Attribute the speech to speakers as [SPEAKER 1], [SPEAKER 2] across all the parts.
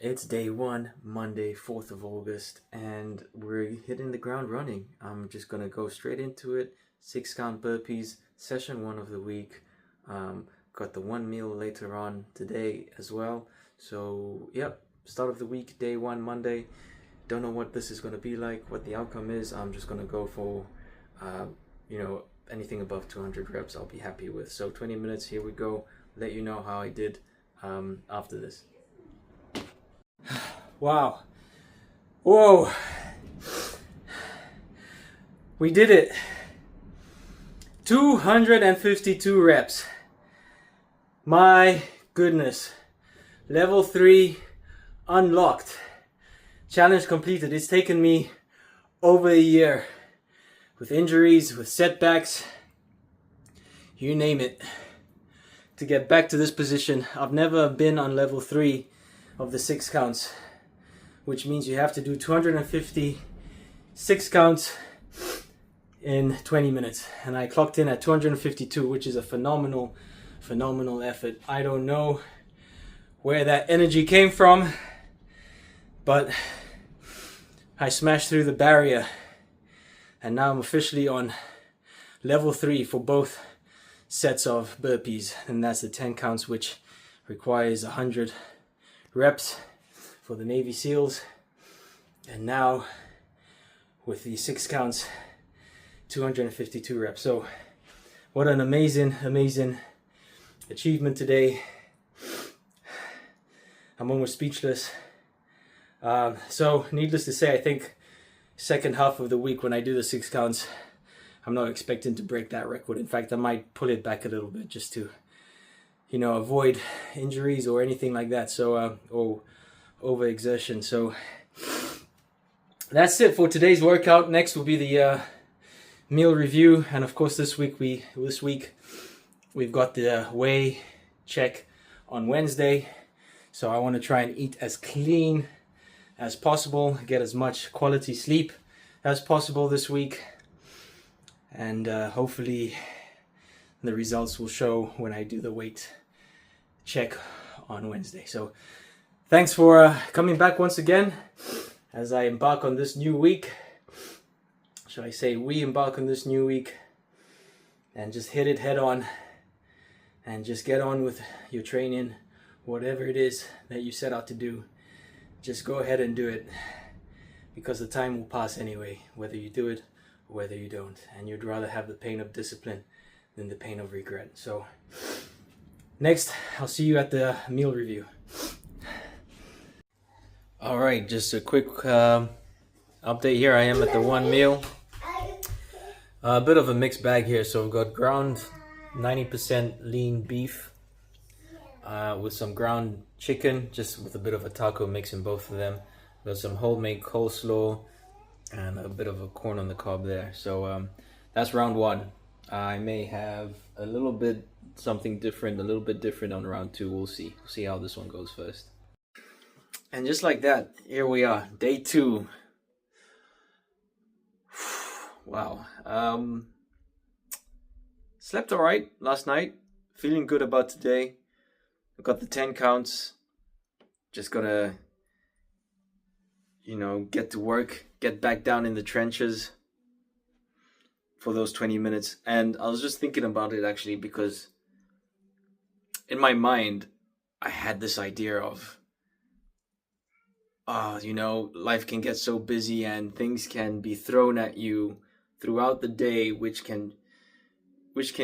[SPEAKER 1] It's day one, Monday, 4th of August, and we're hitting the ground running. I'm just gonna go straight into it. 6 count burpees, session one of the week. Got the one meal later on today as well. So, yep, start of the week, day one, Monday. Don't know what this is gonna be like, what the outcome is. I'm just gonna go for, anything above 200 reps I'll be happy with. So 20 minutes, here we go. Let you know how I did after this. Wow. Whoa. We did it. 252 reps. My goodness. Level 3 unlocked. Challenge completed. It's taken me over a year with injuries, with setbacks, you name it, to get back to this position. I've never been on level 3 of the 6 counts, which means you have to do 256 counts in 20 minutes. And I clocked in at 252, which is a phenomenal effort. I don't know where that energy came from, but I smashed through the barrier. And now I'm officially on level 3 for both sets of burpees. And that's the 10 counts, which requires 100 reps for the Navy SEALs. And now with the 6 counts, 252 reps. So what an amazing achievement today. I'm almost speechless. So needless to say, I think second half of the week when I do the 6 counts, I'm not expecting to break that record. In fact, I might pull it back a little bit just to, avoid injuries or anything like that. So, or overexertion. So that's it for today's workout. Next will be the meal review, and of course this week we've got the weigh check on Wednesday. So I want to try and eat as clean as possible, get as much quality sleep as possible this week, and hopefully the results will show when I do the weight check on Wednesday. So thanks for coming back once again as I embark on this new week. Should I say we embark on this new week, and just hit it head on and just get on with your training. Whatever it is that you set out to do, just go ahead and do it, because the time will pass anyway, whether you do it or whether you don't, and you'd rather have the pain of discipline than the pain of regret. So next, I'll see you at the meal review. All right, just a quick update here. I am at the one meal. A bit of a mixed bag here. So we've got ground 90% lean beef with some ground chicken, just with a bit of a taco mix in both of them. Got some homemade coleslaw and a bit of a corn on the cob there. So that's round one. I may have a little bit something different, a little bit different on round two. We'll see. We'll see how this one goes first. And just like that, here we are, day 2. Wow. Slept all right last night. Feeling good about today. I've got the 10 counts. Just gotta, get to work, get back down in the trenches for those 20 minutes. And I was just thinking about it actually, because in my mind, I had this idea of, life can get so busy and things can be thrown at you throughout the day, which can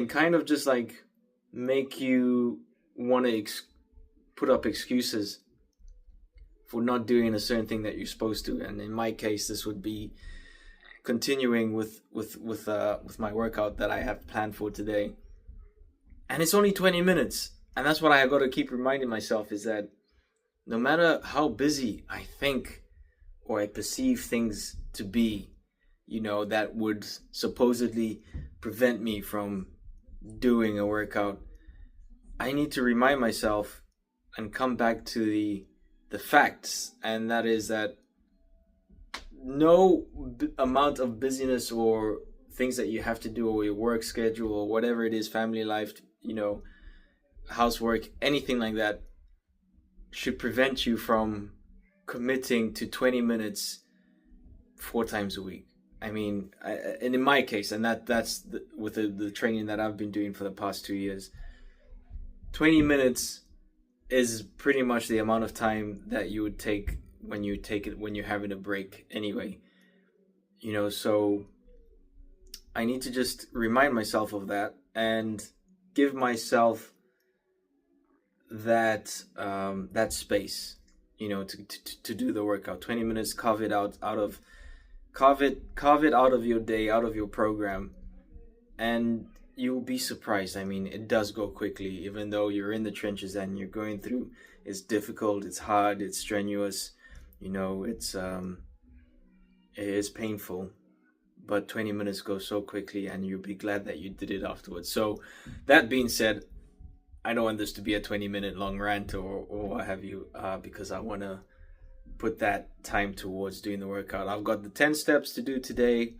[SPEAKER 1] kind of just like make you want to put up excuses for not doing a certain thing that you're supposed to. And in my case, this would be continuing with my workout that I have planned for today. And it's only 20 minutes. And that's what I have got to keep reminding myself, is that no matter how busy I think or I perceive things to be, that would supposedly prevent me from doing a workout, I need to remind myself and come back to the facts, and that is that no amount of busyness or things that you have to do, or your work schedule or whatever it is, family life, housework, anything like that, should prevent you from committing to 20 minutes 4 times a week. I mean, and in my case, and that's with the training that I've been doing for the past 2 years, 20 minutes is pretty much the amount of time that you would take when you're having a break anyway. So I need to just remind myself of that and give myself that space, to do the workout. 20 minutes, carve it out of your day, out of your program, and you'll be surprised. I mean, it does go quickly, even though you're in the trenches and you're going through. It's difficult, it's hard, it's strenuous, it is painful, but 20 minutes go so quickly, and you'll be glad that you did it afterwards. So that being said, I don't want this to be a 20-minute long rant or what have you, because I want to put that time towards doing the workout. I've got the 10 steps to do today.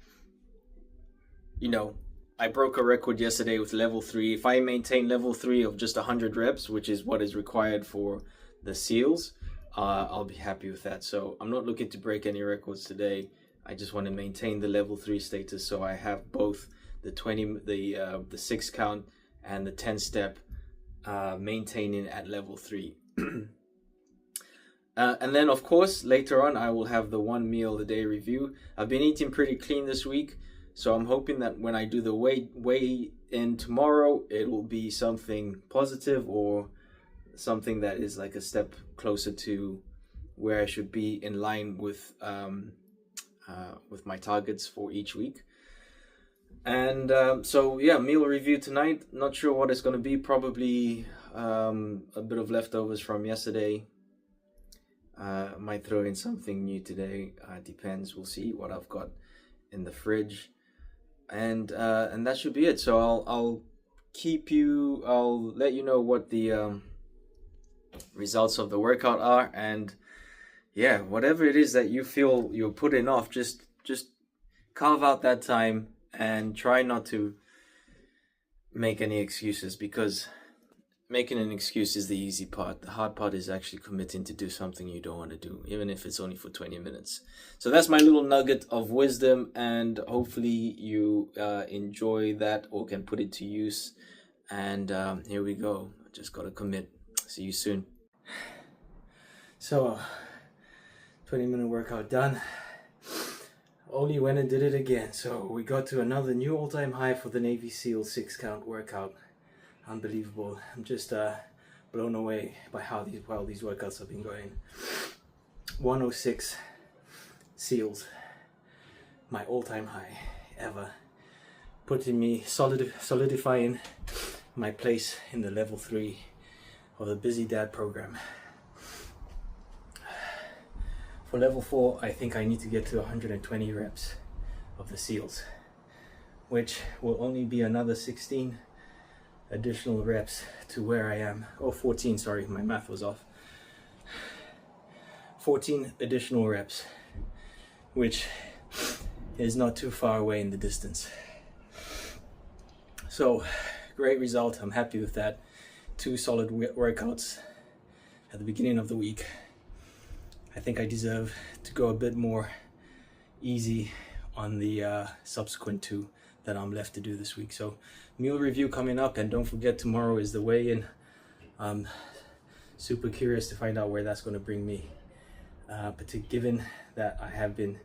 [SPEAKER 1] I broke a record yesterday with level 3. If I maintain level 3 of just 100 reps, which is what is required for the SEALs, I'll be happy with that. So I'm not looking to break any records today. I just want to maintain the level 3 status, so I have both the 6 count and the 10 step maintaining at level 3. And then, of course, later on I will have the 1 meal a day review. I've been eating pretty clean this week, so I'm hoping that when I do the weigh in tomorrow, it will be something positive or something that is like a step closer to where I should be, in line with my targets for each week. And so yeah, meal review tonight. Not sure what it's going to be. Probably a bit of leftovers from yesterday. Might throw in something new today. Depends. We'll see what I've got in the fridge. And that should be it. So I'll let you know what the results of the workout are, and yeah, whatever it is that you feel you're putting off, just carve out that time and try not to make any excuses, because making an excuse is the easy part. The hard part is actually committing to do something you don't want to do, even if it's only for 20 minutes. So that's my little nugget of wisdom, and hopefully you enjoy that or can put it to use. And here we go. Just got to commit. See you soon. So, 20-minute workout done. Only went and did it again. So we got to another new all-time high for the Navy SEAL 6-count workout. Unbelievable. I'm just blown away by how these workouts have been going. 106 SEALs, my all-time high ever, putting me solidifying my place in the level 3 of the Busy Dad program. For level 4, I think I need to get to 120 reps of the SEALs, which will only be another 16 additional reps to where I am. 14, sorry, my math was off. 14 additional reps, which is not too far away in the distance. So, great result. I'm happy with that. 2 solid workouts at the beginning of the week. I think I deserve to go a bit more easy on the subsequent 2 that I'm left to do this week. So meal review coming up, and don't forget, tomorrow is the weigh-in. I'm super curious to find out where that's going to bring me, given that I have been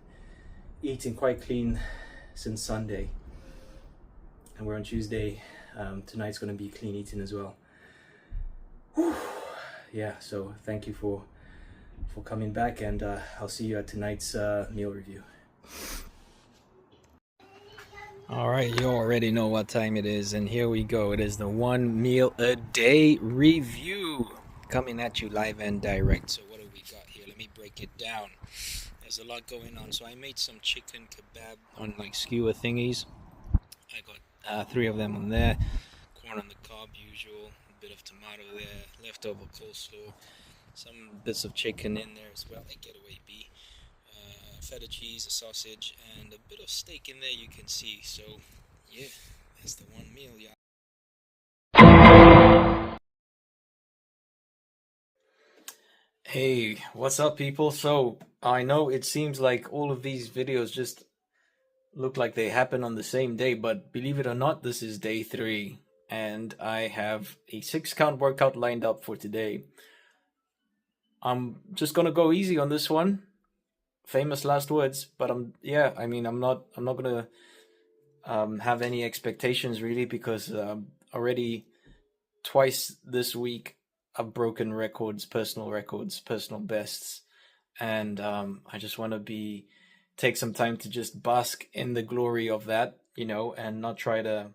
[SPEAKER 1] eating quite clean since Sunday, and we're on Tuesday. Tonight's going to be clean eating as well. Whew. Yeah, so thank you for coming back, and I'll see you at tonight's meal review. All right, you already know what time it is, and here we go. It is the 1 meal a day review, coming at you live and direct. So what do we got here? Let me break it down. There's a lot going on. So I made some chicken kebab on like skewer thingies. I got 3 of them on there. Corn on the cob, usual. A bit of tomato there. Leftover coleslaw. Some bits of chicken in there as well. Get away, B. Feta cheese, a sausage, and a bit of steak in there, you can see. So yeah, that's the 1 meal, y'all. Hey, what's up, people? So, I know it seems like all of these videos just look like they happen on the same day, but believe it or not, this is day 3, and I have a 6 count workout lined up for today. I'm just gonna go easy on this one. Famous last words, but I'm not gonna have any expectations really because already twice this week I've broken records, personal bests, and I just want to be take some time to just bask in the glory of that, and not try to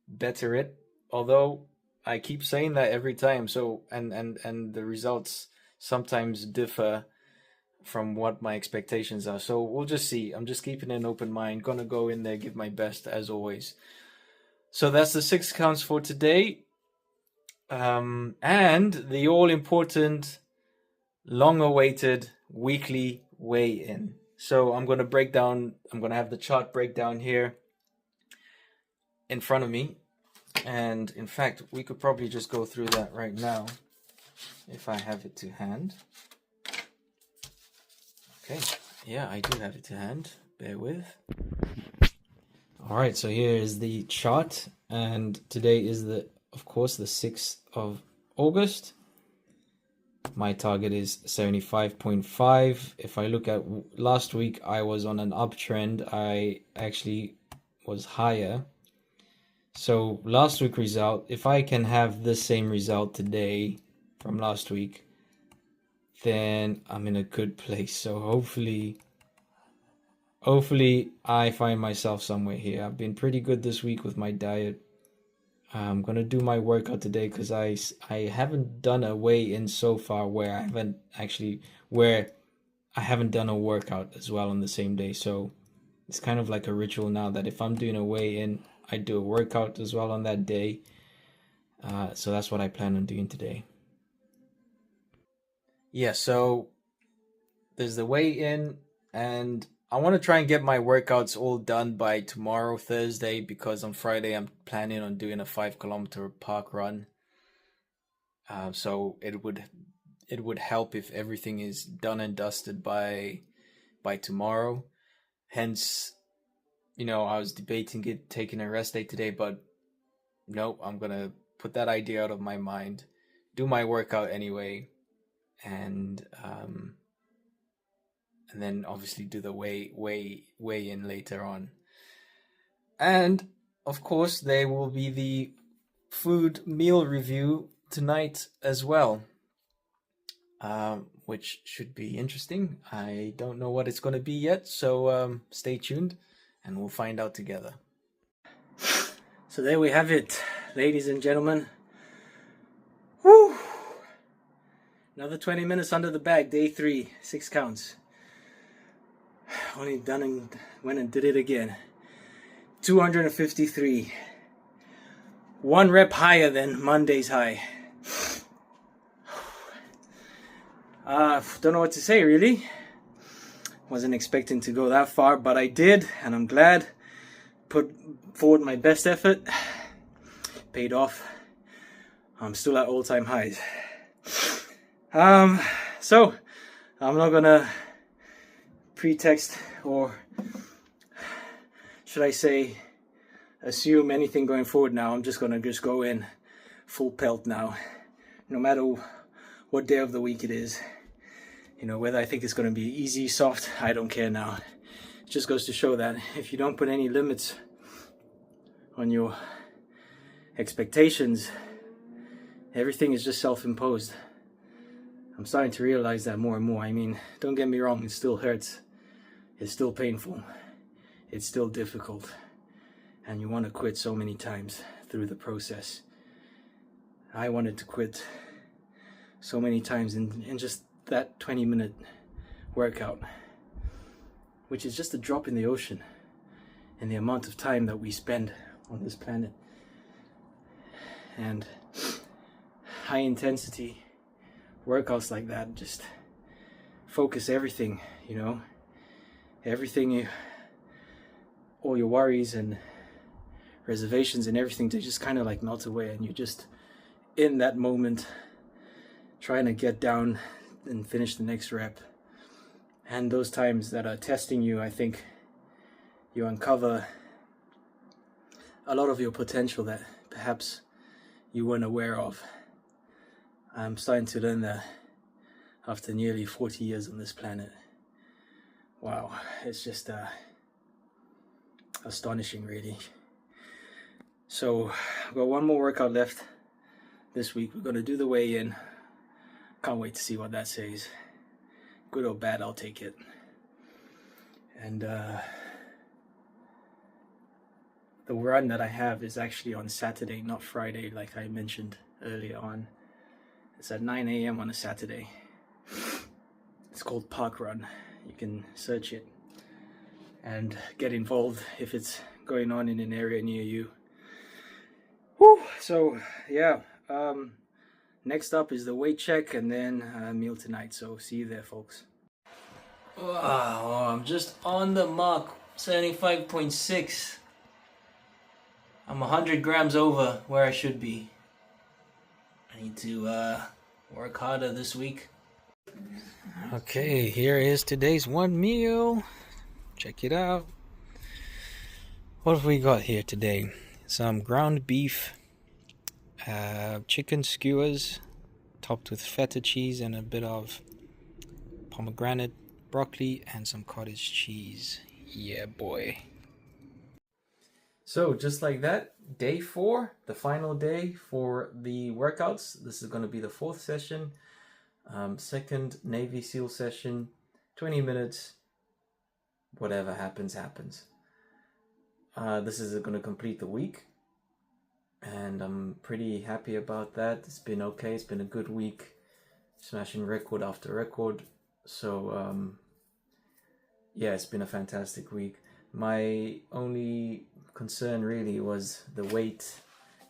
[SPEAKER 1] better it. Although I keep saying that every time, so and the results sometimes differ from what my expectations are. So we'll just see. I'm just keeping an open mind. Gonna go in there, give my best as always. So that's the 6 counts for today. And the all important, long awaited weekly weigh in. So I'm going to have the chart breakdown here in front of me. And in fact, we could probably just go through that right now if I have it to hand. Okay, yeah, I do have it to hand. Bear with. All right, so here is the chart, and today is of course, the 6th of August. My target is 75.5. If I look at last week, I was on an uptrend. I actually was higher. So last week result, if I can have the same result today from last week, then I'm in a good place. So hopefully I find myself somewhere here. I've been pretty good this week with my diet. I'm gonna do my workout today because I haven't done a weigh-in so far where I haven't done a workout as well on the same day. So it's kind of like a ritual now that if I'm doing a weigh-in, I do a workout as well on that day. So that's what I plan on doing today. Yeah, so there's the weigh-in, and I want to try and get my workouts all done by tomorrow, Thursday, because on Friday I'm planning on doing a 5 kilometer park run. So it would help if everything is done and dusted by tomorrow. Hence, I was debating taking a rest day today, but no, I'm gonna put that idea out of my mind, do my workout anyway, and then obviously do the weigh in later on. And of course, there will be the food meal review tonight as well, which should be interesting. I don't know what it's going to be yet, so stay tuned and we'll find out together. So there we have it, ladies and gentlemen. Woo! Another 20 minutes under the bag, day 3, 6 counts. Only done and went and did it again. 253. 1 rep higher than Monday's high. Don't know what to say really. Wasn't expecting to go that far, but I did, and I'm glad. Put forward my best effort. Paid off. I'm still at all-time highs. So I'm not gonna pretext, or should I say assume anything going forward now. I'm just gonna go in full pelt now, no matter what day of the week it is. Whether I think it's gonna be easy, soft, I don't care now. It just goes to show that if you don't put any limits on your expectations, everything is just self-imposed. I'm starting to realize that more and more. I mean, don't get me wrong, it still hurts. It's still painful. It's still difficult. And you want to quit so many times through the process. I wanted to quit so many times in just that 20-minute workout, which is just a drop in the ocean in the amount of time that we spend on this planet. And high intensity workouts like that just focus everything, everything, all your worries and reservations and everything, to just kind of like melt away, and you're just in that moment trying to get down and finish the next rep. And those times that are testing you, I think you uncover a lot of your potential that perhaps you weren't aware of. I'm starting to learn that after nearly 40 years on this planet. Wow, it's just astonishing, really. So I've got one more workout left this week. We're going to do the weigh-in. Can't wait to see what that says. Good or bad, I'll take it. And the run that I have is actually on Saturday, not Friday, like I mentioned earlier on. It's at 9 a.m. on a Saturday. It's called Park Run. You can search it and get involved if it's going on in an area near you. Whew. So yeah, next up is the weight check and then meal tonight. So see you there, folks. Wow, I'm just on the mark, 75.6. I'm 100 grams over where I should be. I need to work harder this week. Okay, here is today's one meal. Check it out. What have we got here today? Some ground beef, chicken skewers topped with feta cheese and a bit of pomegranate, broccoli, and some cottage cheese. Yeah, boy. So just like that, day 4, the final day for the workouts. This is going to be the 4th session, second Navy SEAL session, 20 minutes, whatever happens, happens. This is going to complete the week, and I'm pretty happy about that. It's been okay, it's been a good week, smashing record after record. So yeah, it's been a fantastic week. My only concern really was the weight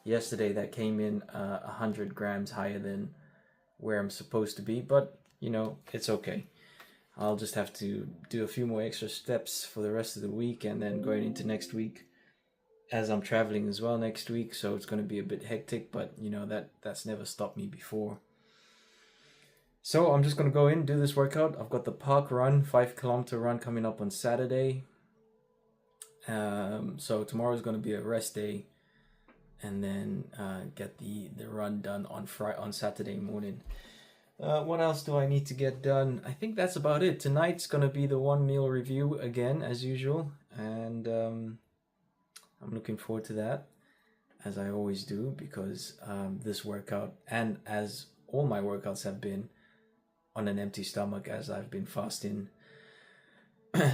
[SPEAKER 1] yesterday that came in 100 grams higher than where I'm supposed to be, but you know, it's okay. I'll just have to do a few more extra steps for the rest of the week, and then going into next week, as I'm traveling as well next week, so it's going to be a bit hectic, but you know, that's never stopped me before. So I'm just going to go in, do this workout. I've got the park run, 5-kilometer run coming up on Saturday. So tomorrow is going to be a rest day, and then get the run done on Saturday morning. What else do I need to get done? I think that's about it. Tonight's going to be the one meal review again, as usual, and I'm looking forward to that, as I always do, because this workout, and as all my workouts have been, on an empty stomach, as I've been fasting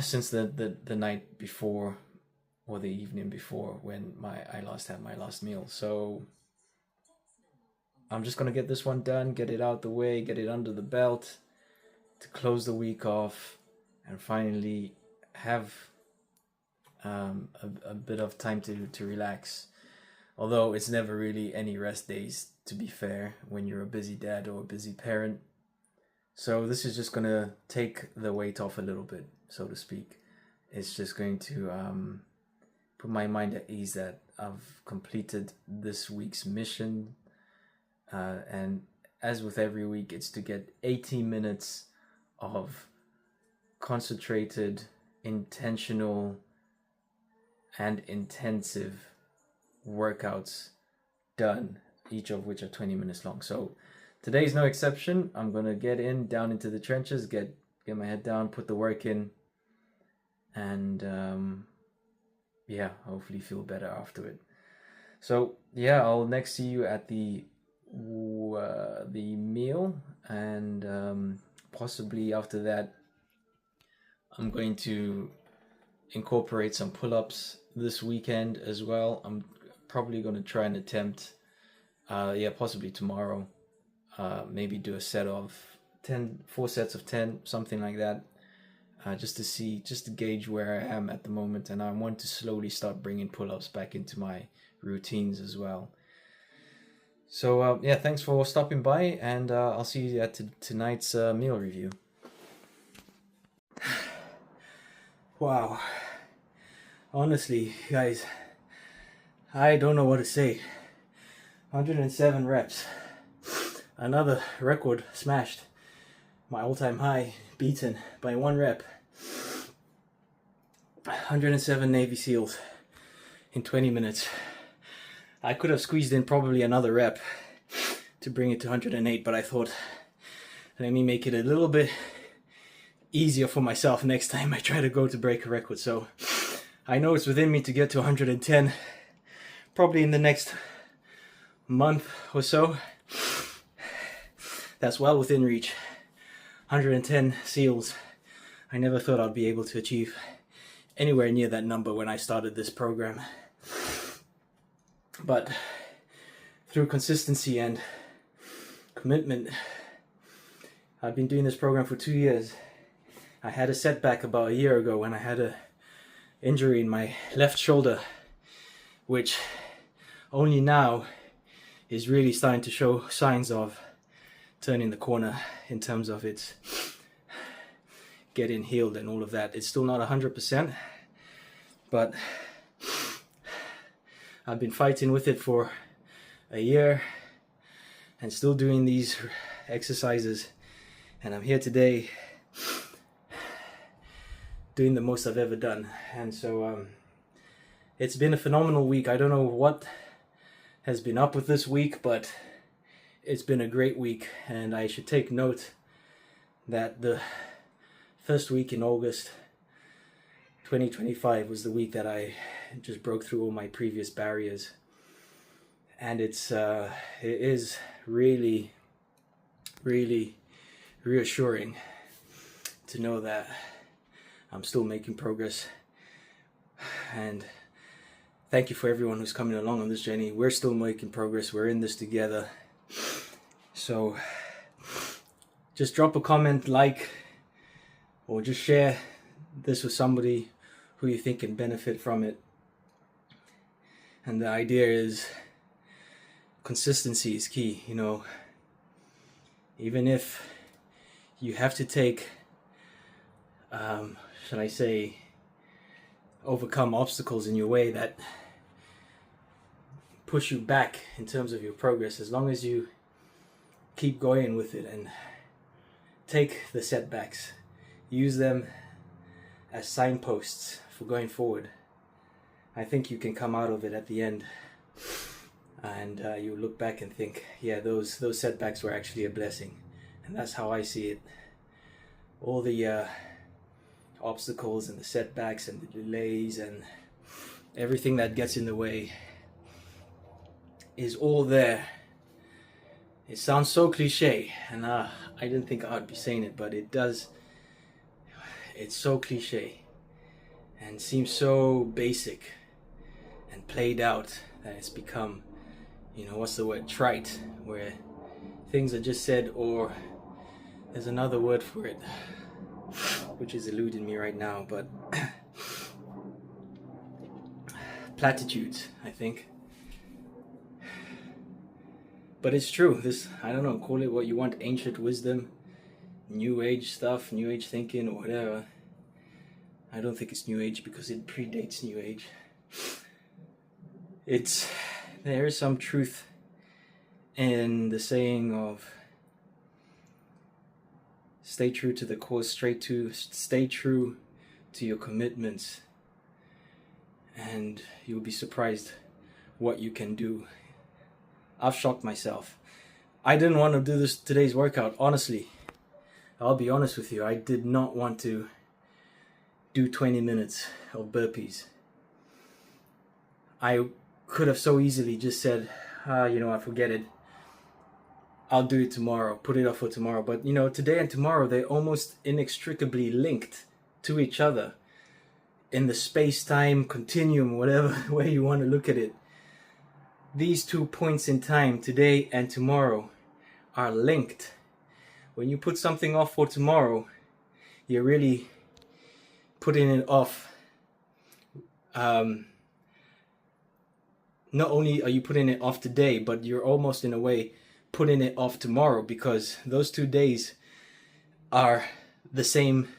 [SPEAKER 1] since the night before, or the evening before, when I last had my last meal. So I'm just gonna get this one done, get it out the way, get it under the belt, to close the week off, and finally have a bit of time to relax. Although it's never really any rest days, to be fair, when you're a busy dad or a busy parent. So this is just gonna take the weight off a little bit, so to speak. It's just going to put my mind at ease that I've completed this week's mission, and as with every week, it's to get 80 minutes of concentrated, intentional, and intensive workouts done, each of which are 20 minutes long. So today's no exception. I'm gonna get down into the trenches, get my head down, put the work in, and yeah, hopefully feel better after it. So yeah, I'll next see you at the meal, and possibly after that, I'm going to incorporate some pull-ups this weekend as well. I'm probably going to try and attempt, possibly tomorrow, maybe do a set of 4 sets of 10, something like that. Just to gauge where I am at the moment, and I want to slowly start bringing pull-ups back into my routines as well. So yeah, thanks for stopping by, and I'll see you at tonight's meal review. Wow, honestly, guys, I don't know what to say. 107 reps, another record smashed. my all-time high beaten by 1 rep. 107 Navy SEALs in 20 minutes. I could have squeezed in probably another rep to bring it to 108, but I thought, let me make it a little bit easier for myself next time I try to go to break a record. So I know it's within me to get to 110, probably in the next month or so. That's well within reach. 110 SEALs. I never thought I'd be able to achieve anywhere near that number when I started this program. But through consistency and commitment, I've been doing this program for 2 years. I had a setback about a year ago when I had an injury in my left shoulder, which only now is really starting to show signs of turning the corner in terms of its getting healed and all of that. It's still not 100%, but I've been fighting with it for a year and still doing these exercises, and I'm here today doing the most I've ever done. And so it's been a phenomenal week. I don't know what has been up with this week, but it's been a great week. And I should take note that the first week in August 2025 was the week that I just broke through all my previous barriers. And it is really, really reassuring to know that I'm still making progress. And thank you for everyone who's coming along on this journey. We're still making progress. We're in this together. So just drop a comment, like, or just share this with somebody who you think can benefit from it. And the idea is consistency is key. You know, even if you have to take should I say, overcome obstacles in your way that push you back in terms of your progress, as long as you keep going with it and take the setbacks, use them as signposts for going forward, I think you can come out of it at the end and you look back and think, yeah, those setbacks were actually a blessing. And that's how I see it. All the obstacles and the setbacks and the delays and everything that gets in the way is all there. It sounds so cliche, and I didn't think I'd be saying it, but it does. It's so cliche and seems so basic and played out that it's become, you know, what's the word, trite, where things are just said, or there's another word for it which is eluding me right now, but platitudes, I think. But it's true. This, I don't know, call it what you want, ancient wisdom, new age stuff, new age thinking, or whatever. I don't think it's new age because it predates new age. There is some truth in the saying of stay true to the course, stay true to your commitments, and you'll be surprised what you can do. I've shocked myself. I didn't want to do today's workout, honestly. I'll be honest with you, I did not want to do 20 minutes of burpees. I could have so easily just said, you know, I forget it. I'll do it tomorrow, put it off for tomorrow. But you know, today and tomorrow, they're almost inextricably linked to each other in the space-time continuum, whatever way you want to look at it. These 2 points in time, today and tomorrow, are linked. When you put something off for tomorrow, you're really putting it off. Not only are you putting it off today, but you're almost in a way putting it off tomorrow, because those 2 days are the same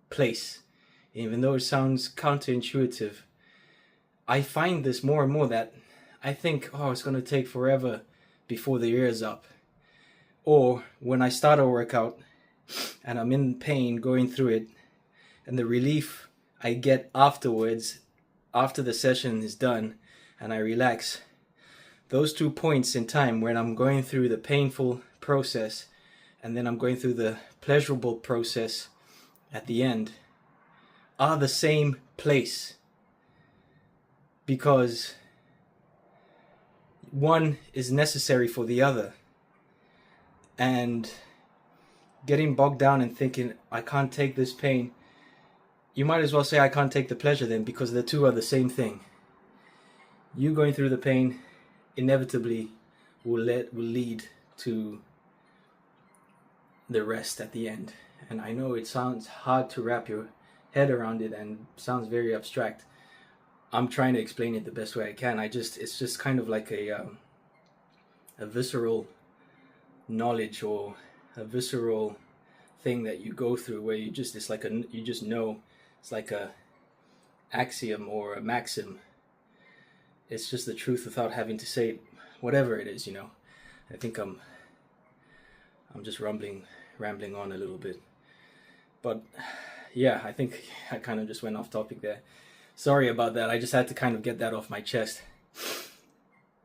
[SPEAKER 1] place. Even though it sounds counterintuitive, I find this more and more, that I think, oh, it's going to take forever before the year is up. Or when I start a workout, and I'm in pain going through it, and the relief I get afterwards, after the session is done and I relax, those 2 points in time when I'm going through the painful process and then I'm going through the pleasurable process at the end are the same place, because one is necessary for the other. And getting bogged down and thinking, I can't take this pain, you might as well say I can't take the pleasure then, because the two are the same thing. You going through the pain inevitably will lead to the rest at the end. And I know it sounds hard to wrap your head around it and sounds very abstract. I'm trying to explain it the best way I can. It's just kind of like a visceral knowledge, or a visceral thing that you go through, where you just know, it's like a axiom or a maxim. It's just the truth without having to say it, whatever it is, I think I'm just rambling on a little bit. But yeah, I think I kind of just went off topic there. Sorry about that. I just had to kind of get that off my chest.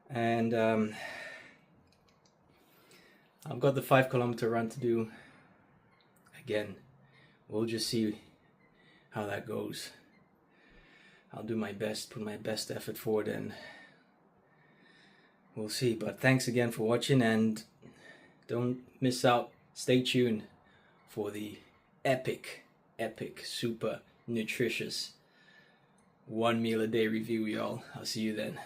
[SPEAKER 1] And I've got the 5-kilometer run to do again. We'll just see how that goes. I'll do my best, put my best effort forward, and we'll see. But thanks again for watching, and don't miss out. Stay tuned for the epic, super nutritious 1 meal a day review, y'all. I'll see you then.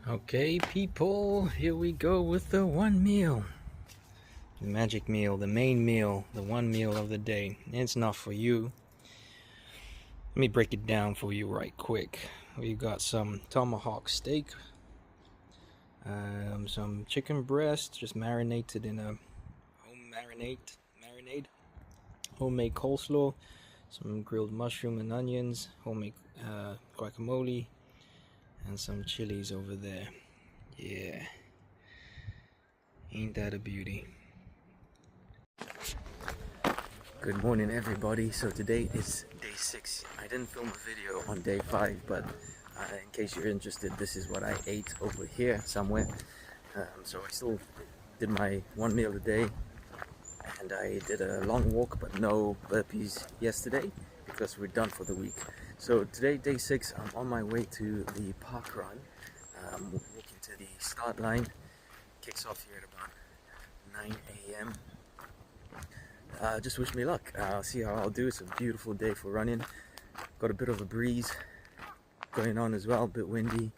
[SPEAKER 1] Okay, people, here we go with the 1 meal. The magic meal, the main meal, the 1 meal of the day. It's not for you. Let me break it down for you right quick. We got some tomahawk steak, some chicken breast, just marinated in a home marinade, homemade coleslaw, some grilled mushroom and onions, homemade guacamole, and some chilies over there. Yeah, ain't that a beauty? Good morning, everybody. So today is day 6. I didn't film a video on day 5, but in case you're interested, this is what I ate over here somewhere. So I still did my 1 meal a day, and I did a long walk, but no burpees yesterday because we're done for the week. So today, day 6, I'm on my way to the park run. Walking to the start line. Kicks off here at about 9 a.m. Just wish me luck. I'll see how I'll do. It's a beautiful day for running. Got a bit of a breeze going on as well, a bit windy.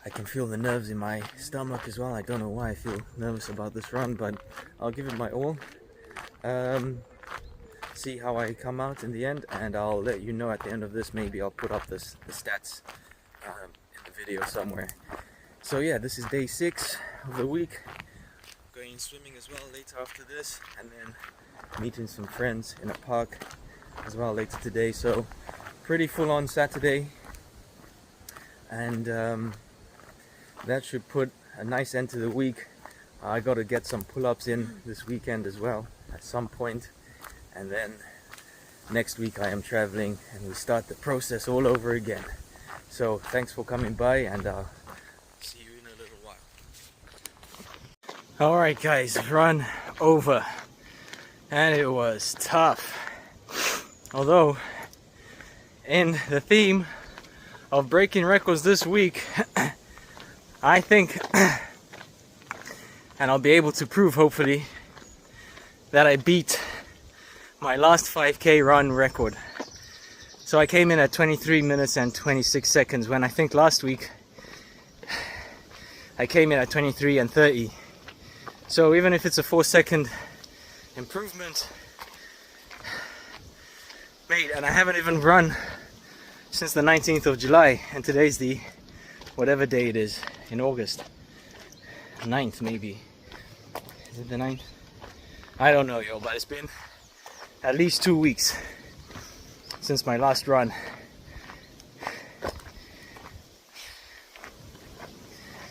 [SPEAKER 1] I can feel the nerves in my stomach as well. I don't know why I feel nervous about this run, but I'll give it my all. See how I come out in the end, and I'll let you know at the end of this. Maybe I'll put up the stats in the video somewhere. So yeah, this is day 6 of the week. Going swimming as well later after this, and then meeting some friends in a park as well later today. So pretty full on Saturday, and that should put a nice end to the week. I got to get some pull-ups in this weekend as well at some point, and then next week I am traveling and we start the process all over again. So thanks for coming by, and I'll see you in a little while. Alright guys, run over, and it was tough. Although, in the theme of breaking records this week, I think, and I'll be able to prove hopefully, that I beat my last 5k run record. So I came in at 23 minutes and 26 seconds when I think last week I came in at 23 and 30. So even if it's a 4-second improvement, mate, and I haven't even run since the 19th of July, and today's the whatever day it is in August, 9th maybe. Is it the 9th? I don't know, yo, but it's been at least 2 weeks since my last run.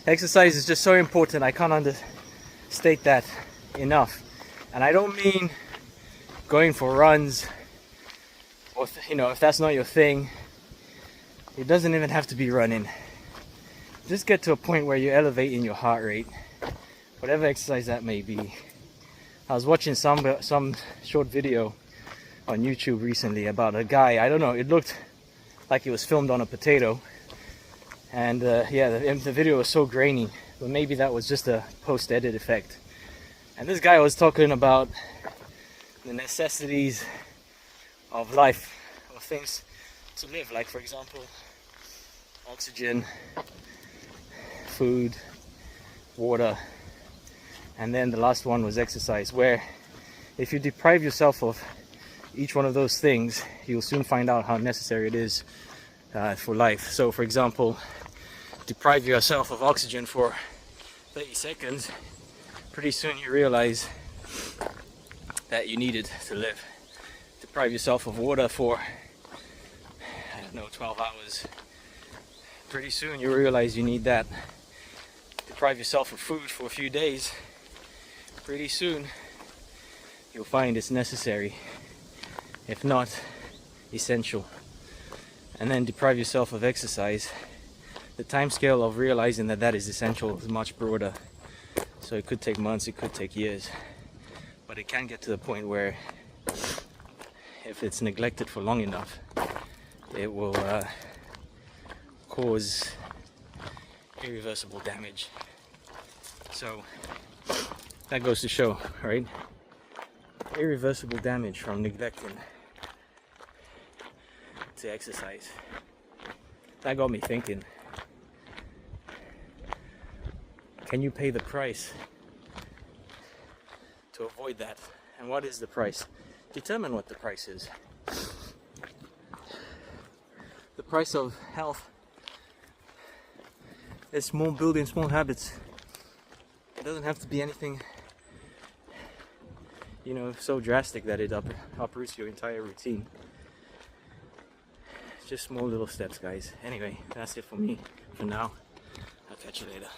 [SPEAKER 1] Exercise is just so important. I can't understand state that enough. And I don't mean going for runs, or you know, if that's not your thing, it doesn't even have to be running. Just get to a point where you're elevating your heart rate, whatever exercise that may be. I was watching some short video on YouTube recently about a guy, I don't know, it looked like it was filmed on a potato, and yeah, the video was so grainy, but maybe that was just a post-edit effect. And this guy was talking about the necessities of life, of things to live, like for example oxygen, food, water, and then the last one was exercise, where if you deprive yourself of each one of those things, you'll soon find out how necessary it is for life. So for example, deprive yourself of oxygen for 30 seconds, pretty soon you realize that you need it to live. Deprive yourself of water for, I don't know, 12 hours, pretty soon you realize you need that. Deprive yourself of food for a few days, pretty soon you'll find it's necessary, if not essential. And then deprive yourself of exercise. The time scale of realizing that that is essential is much broader. So it could take months, it could take years, but it can get to the point where if it's neglected for long enough, it will cause irreversible damage. So that goes to show, right? Irreversible damage from neglecting to exercise. That got me thinking, can you pay the price to avoid that? And what is the price? Determine what the price is. The price of health is building small habits. It doesn't have to be anything, you know, so drastic that it uproots your entire routine. Just small little steps, guys. Anyway, that's it for me for now. I'll catch you later.